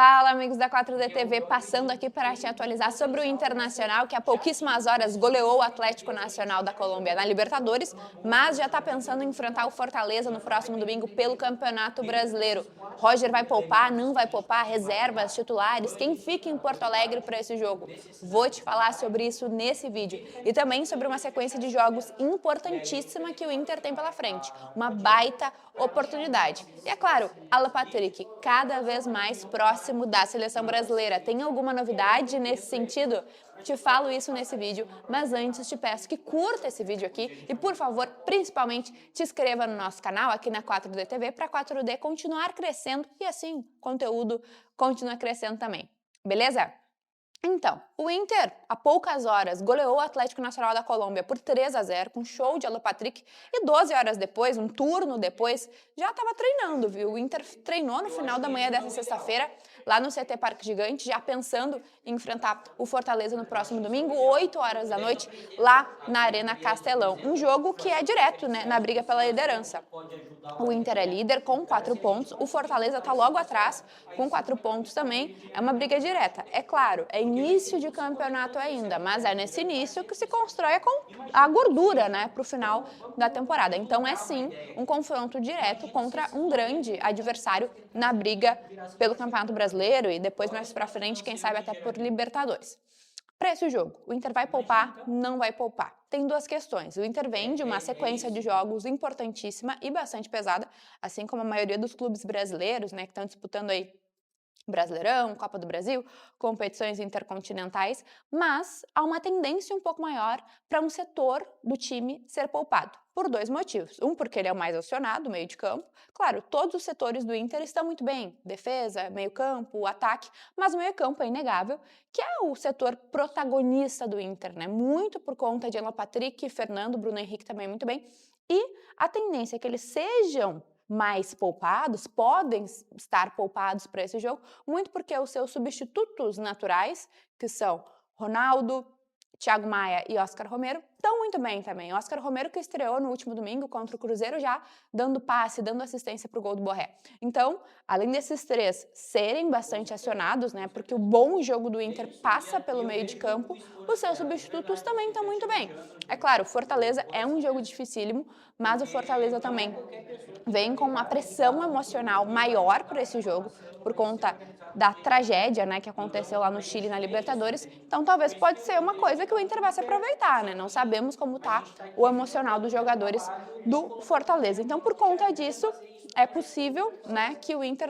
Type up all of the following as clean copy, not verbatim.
Fala, amigos da 4D TV, passando aqui para te atualizar sobre o Internacional, que há pouquíssimas horas goleou o Atlético Nacional da Colômbia na Libertadores, mas já está pensando em enfrentar o Fortaleza no próximo domingo pelo Campeonato Brasileiro. Roger vai poupar, não vai poupar, reservas, titulares, quem fica em Porto Alegre para esse jogo? Vou te falar sobre isso nesse vídeo e também sobre uma sequência de jogos importantíssima que o Inter tem pela frente, uma baita oportunidade. E é claro, Alan Patrick, cada vez mais próximo da seleção brasileira. Tem alguma novidade nesse sentido? Te falo isso nesse vídeo, mas antes te peço que curta esse vídeo aqui e, por favor, principalmente, te inscreva no nosso canal aqui na 4D TV para a 4D continuar crescendo e assim, conteúdo continua crescendo também. Beleza? Então, o Inter, há poucas horas, goleou o Atlético Nacional da Colômbia por 3-0, com show de Alan Patrick, e 12 horas depois, um turno depois, já estava treinando, viu? O Inter treinou no final da manhã dessa sexta-feira, lá no CT Parque Gigante, já pensando em enfrentar o Fortaleza no próximo domingo, 8 horas da noite, lá na Arena Castelão. Um jogo que é direto, né, na briga pela liderança. O Inter é líder com 4 pontos, o Fortaleza está logo atrás com 4 pontos também, é uma briga direta. É claro, é início de campeonato ainda, mas é nesse início que se constrói a gordura, né, para o final da temporada. Então é sim um confronto direto contra um grande adversário na briga pelo Campeonato Brasileiro e depois mais para frente, quem sabe até por Libertadores. Para esse jogo, o Inter vai poupar? Não vai poupar. Tem duas questões. O Inter vem de uma sequência de jogos importantíssima e bastante pesada, assim como a maioria dos clubes brasileiros, né, que estão disputando aí Brasileirão, Copa do Brasil, competições intercontinentais, mas há uma tendência um pouco maior para um setor do time ser poupado, por dois motivos. Um, porque ele é o mais acionado, meio de campo. Claro, todos os setores do Inter estão muito bem, defesa, meio campo, ataque, mas o meio campo é inegável, que é o setor protagonista do Inter, né? Muito por conta de Alan Patrick, Fernando, Bruno Henrique também muito bem, e a tendência é que eles sejam mais poupados, podem estar poupados para esse jogo, muito porque os seus substitutos naturais, que são Ronaldo, Thiago Maia e Oscar Romero, estão muito bem também. Oscar Romero que estreou no último domingo contra o Cruzeiro já dando passe, dando assistência para o gol do Borré. Então, além desses três serem bastante acionados, né, porque o bom jogo do Inter passa pelo meio de campo, os seus substitutos também estão muito bem. É claro, o Fortaleza é um jogo dificílimo, mas o Fortaleza também vem com uma pressão emocional maior para esse jogo, por conta da tragédia, né, que aconteceu lá no Chile na Libertadores. Então, talvez pode ser uma coisa que o Inter vai se aproveitar, né? Não sabemos como está o emocional dos jogadores do Fortaleza. Então, por conta disso, é possível, né, que o Inter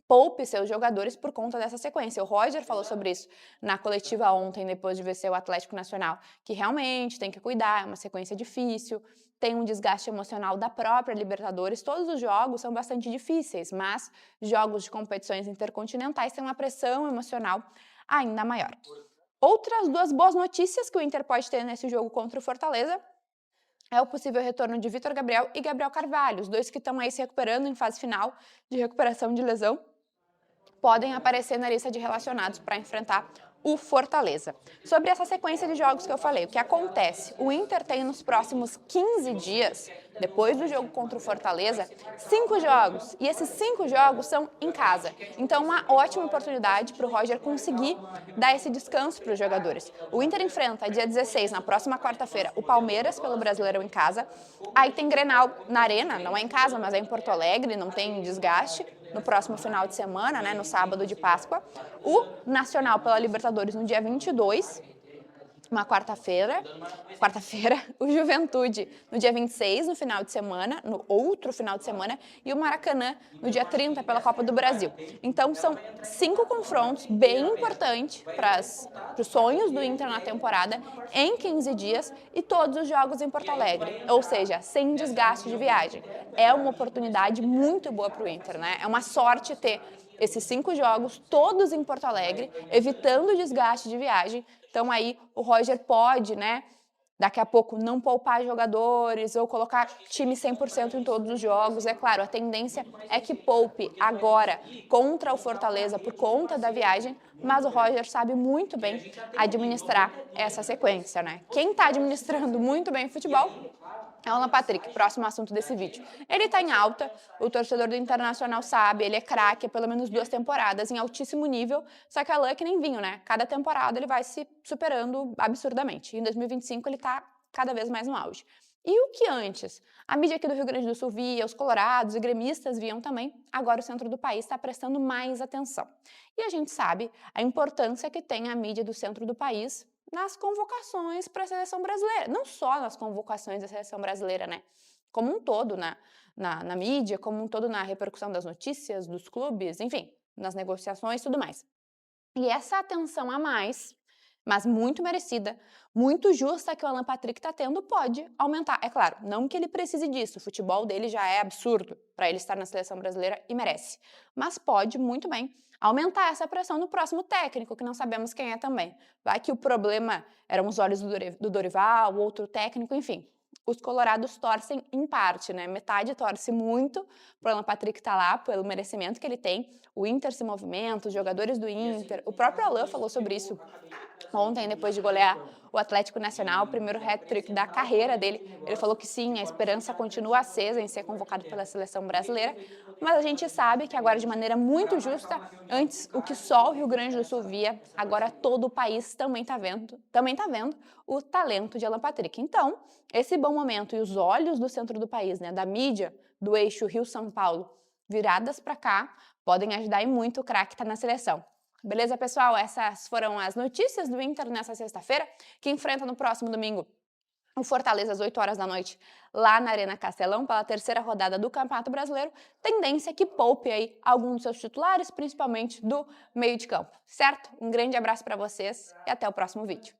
poupe seus jogadores por conta dessa sequência. O Roger falou sobre isso na coletiva ontem, depois de vencer o Atlético Nacional, que realmente tem que cuidar, é uma sequência difícil, tem um desgaste emocional da própria Libertadores. Todos os jogos são bastante difíceis, mas jogos de competições intercontinentais têm uma pressão emocional ainda maior. Outras duas boas notícias que o Inter pode ter nesse jogo contra o Fortaleza é o possível retorno de Vitor Gabriel e Gabriel Carvalho, os dois que estão aí se recuperando em fase final de recuperação de lesão, podem aparecer na lista de relacionados para enfrentar o Fortaleza. Sobre essa sequência de jogos que eu falei, o que acontece? O Inter tem nos próximos 15 dias, depois do jogo contra o Fortaleza, 5 jogos. E esses 5 jogos são em casa. Então, uma ótima oportunidade para o Roger conseguir dar esse descanso para os jogadores. O Inter enfrenta dia 16, na próxima quarta-feira, o Palmeiras pelo Brasileirão em casa. Aí tem Grenal na Arena, não é em casa, mas é em Porto Alegre, não tem desgaste. No próximo final de semana, né, no sábado de Páscoa. O Nacional pela Libertadores no dia 22, uma quarta-feira, o Juventude no dia 26, no final de semana, no outro final de semana, e o Maracanã no dia 30 pela Copa do Brasil. Então são 5 confrontos bem importantes para os sonhos do Inter na temporada em 15 dias e todos os jogos em Porto Alegre, ou seja, sem desgaste de viagem. É uma oportunidade muito boa para o Inter, né? É uma sorte ter esses 5 jogos, todos em Porto Alegre, evitando o desgaste de viagem. Então aí o Roger pode, né, daqui a pouco não poupar jogadores ou colocar time 100% em todos os jogos. É claro, a tendência é que poupe agora contra o Fortaleza por conta da viagem, mas o Roger sabe muito bem administrar essa sequência, né? Quem está administrando muito bem o futebol É o Alan Patrick, próximo assunto desse vídeo. Ele tá em alta, o torcedor do Internacional sabe, ele é craque há pelo menos 2 temporadas, em altíssimo nível, só que Alan é que nem vinho, né? Cada temporada ele vai se superando absurdamente. E em 2025 ele tá cada vez mais no auge. E o que antes? A mídia aqui do Rio Grande do Sul via, os colorados e gremistas viam também, agora o centro do país está prestando mais atenção. E a gente sabe a importância que tem a mídia do centro do país nas convocações para a seleção brasileira. Não só nas convocações da seleção brasileira, né? Como um todo na mídia, como um todo na repercussão das notícias, dos clubes, enfim, nas negociações e tudo mais. E essa atenção a mais, mas muito merecida, muito justa que o Alan Patrick está tendo, pode aumentar. É claro, não que ele precise disso, o futebol dele já é absurdo para ele estar na seleção brasileira e merece. Mas pode muito bem aumentar essa pressão no próximo técnico, que não sabemos quem é também. Vai que o problema eram os olhos do Dorival, o outro técnico, enfim. Os colorados torcem em parte, né? Metade torce muito pro Alan Patrick estar lá, pelo merecimento que ele tem. O Inter se movimenta, os jogadores do Inter. O próprio Alan falou sobre isso ontem, depois de golear o Atlético Nacional, o primeiro hat-trick da carreira dele. Ele falou que sim, a esperança continua acesa em ser convocado pela seleção brasileira, mas a gente sabe que agora, de maneira muito justa, antes o que só o Rio Grande do Sul via, agora todo o país também está vendo o talento de Alan Patrick. Então, esse bom momento e os olhos do centro do país, né, da mídia, do eixo Rio-São Paulo, viradas para cá, podem ajudar e muito o craque está na seleção. Beleza, pessoal? Essas foram as notícias do Inter nessa sexta-feira, que enfrenta no próximo domingo o Fortaleza às 8 horas da noite, lá na Arena Castelão, pela terceira rodada do Campeonato Brasileiro. Tendência que poupe aí alguns dos seus titulares, principalmente do meio de campo, certo? Um grande abraço para vocês e até o próximo vídeo.